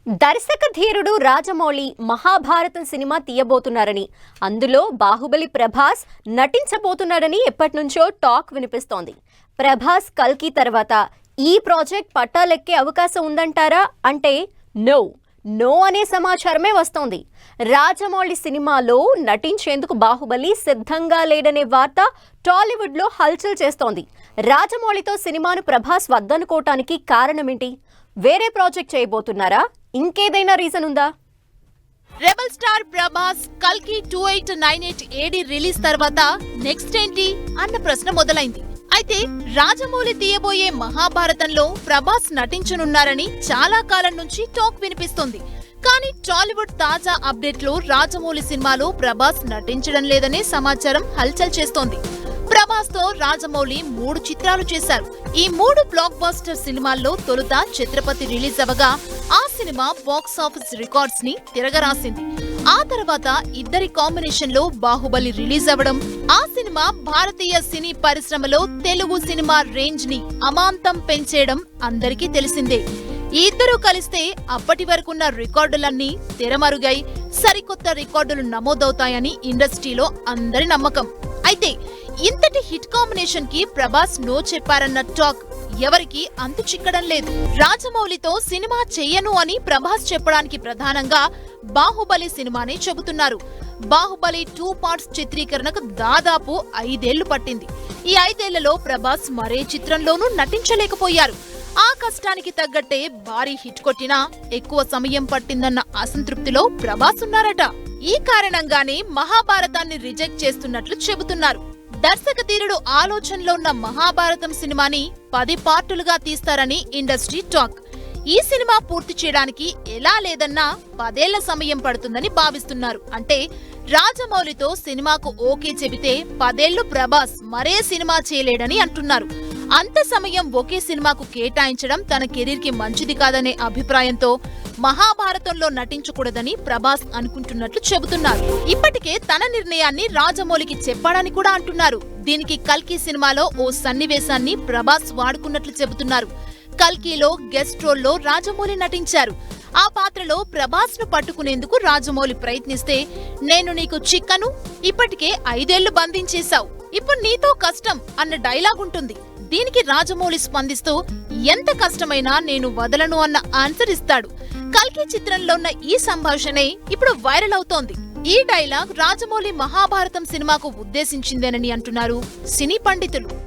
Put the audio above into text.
దర్శక ధీరుడు రాజమౌళి మహాభారతం సినిమా తీయబోతున్నారని, అందులో బాహుబలి ప్రభాస్ నటించబోతున్నాడని ఎప్పటినుంచో టాక్ వినిపిస్తోంది. ప్రభాస్ కల్కి తర్వాత ఈ ప్రాజెక్ట్ పట్టాలెక్కే అవకాశం ఉందంటారా అంటే నో అనే సమాచారమే వస్తోంది. రాజమౌళి సినిమాలో నటించేందుకు బాహుబలి సిద్ధంగా లేడనే వార్త టాలీవుడ్లో హల్చల్ చేస్తోంది. రాజమౌళితో సినిమాను ప్రభాస్ వద్దనుకోవటానికి కారణమేంటి? వేరే ప్రాజెక్ట్ చేయబోతున్నారా? ఇంకేదైనా రీజన్ ఉందా? రెబల్ స్టార్ ప్రభాస్ కల్కి 2898 ఏడి రిలీజ్ తర్వాత నెక్స్ట్ ఏంటి అన్న ప్రశ్న మొదలైంది. అయితే రాజమౌళి తీయబోయే మహాభారతంలో ప్రభాస్ నటించనున్నారని చాలా కాలం నుంచి టాక్ వినిపిస్తుంది. కానీ టాలీవుడ్ తాజా అప్డేట్ లో రాజమౌళి సినిమాలో ప్రభాస్ నటించడం లేదనే సమాచారం హల్చల్ చేస్తోంది. ప్రభాస్ తో రాజమౌళి 3 చిత్రాలు చేశారు. ఈ 3 బ్లాక్ బస్టర్ సినిమాల్లో తొలుత ఛత్రపతి రిలీజ్ అవగా ఆ సినిమా బాక్స్ ఆఫీస్ రికార్డ్స్ ని తిరగరాసింది. ఆ తర్వాత ఇద్దరి కాంబినేషన్ లో బాహుబలి రిలీజ్ అవ్వడం, ఆ సినిమా భారతీయ సినీ పరిశ్రమలో తెలుగు సినిమా రేంజ్ ని అమాంతం పెంచేయడం అందరికీ తెలిసిందే. ఈ ఇద్దరూ కలిస్తే అప్పటి వరకున్న రికార్డులన్నీ తెరమరుగై సరికొత్త రికార్డులు నమోదవుతాయని ఇండస్ట్రీలో అందరి నమ్మకం. అయితే ఇంతటి హిట్ కాంబినేషన్ కి ప్రభాస్ నో చెప్పారన్న టాక్ ఎవరికి అంతు చిక్కడం లేదు. రాజమౌళితో సినిమా చెయ్యను అని ప్రభాస్ చెప్పడానికి ప్రధానంగా బాహుబలి సినిమానే చెబుతున్నారు. బాహుబలి 2 పార్ట్స్ చిత్రీకరణకు దాదాపు 5 ఏళ్లు పట్టింది. ఈ 5 ఏళ్లలో ప్రభాస్ మరే చిత్రంలోనూ నటించలేకపోయారు. ఆ కష్టానికి తగ్గట్టే భారీ హిట్ కొట్టినా ఎక్కువ సమయం పట్టిందన్న అసంతృప్తిలో ప్రభాస్ ఉన్నారట. ఈ కారణంగానే మహాభారతాన్ని రిజెక్ట్ చేస్తున్నట్లు చెబుతున్నారు. దర్శక ధీరుడు ఆలోచనలో ఉన్న మహాభారతం సినిమాని 10 పార్టులుగా తీస్తారని ఇండస్ట్రీ టాక్. ఈ సినిమా పూర్తి చేయడానికి ఎలా లేదన్నా 10 ఏళ్ల సమయం పడుతుందని భావిస్తున్నారు. అంటే రాజమౌళితో సినిమాకు ఓకే చెబితే 10 ఏళ్లు ప్రభాస్ మరే సినిమా చేయలేడని అంటున్నారు. అంత సమయం ఒకే సినిమాకు కేటాయించడం తన కెరీర్ కి మంచిది కాదనే అభిప్రాయంతో మహాభారతంలో నటించకూడదని ప్రభాస్ అనుకుంటున్నట్లు చెబుతున్నారు. ఇప్పటికే తన నిర్ణయాన్ని రాజమౌళికి చెప్పాడని కూడా అంటున్నారు. దీనికి కల్కి సినిమాలో ఓ సన్నివేశాన్ని ప్రభాస్ వాడుకున్నట్లు చెబుతున్నారు. కల్కిలో గెస్ట్ రోల్లో రాజమౌళి నటించారు. ఆ పాత్రలో ప్రభాస్ ను పట్టుకునేందుకు రాజమౌళి ప్రయత్నిస్తే, నేను నీకు చిక్కను, ఇప్పటికే 5 ఏళ్లు బంధించేశావు, ఇప్పుడు నీతో కష్టం అన్న డైలాగ్ ఉంటుంది. దీనికి రాజమౌళి స్పందిస్తూ, ఎంత కష్టమైనా నేను వదలను అన్న ఆన్సర్ ఇస్తాడు. కల్కి చిత్రంలో ఉన్న ఈ సంభాషణే ఇప్పుడు వైరల్ అవుతోంది. ఈ డైలాగ్ రాజమౌళి మహాభారతం సినిమాకు ఉద్దేశించిందేనని అంటున్నారు సినీ పండితులు.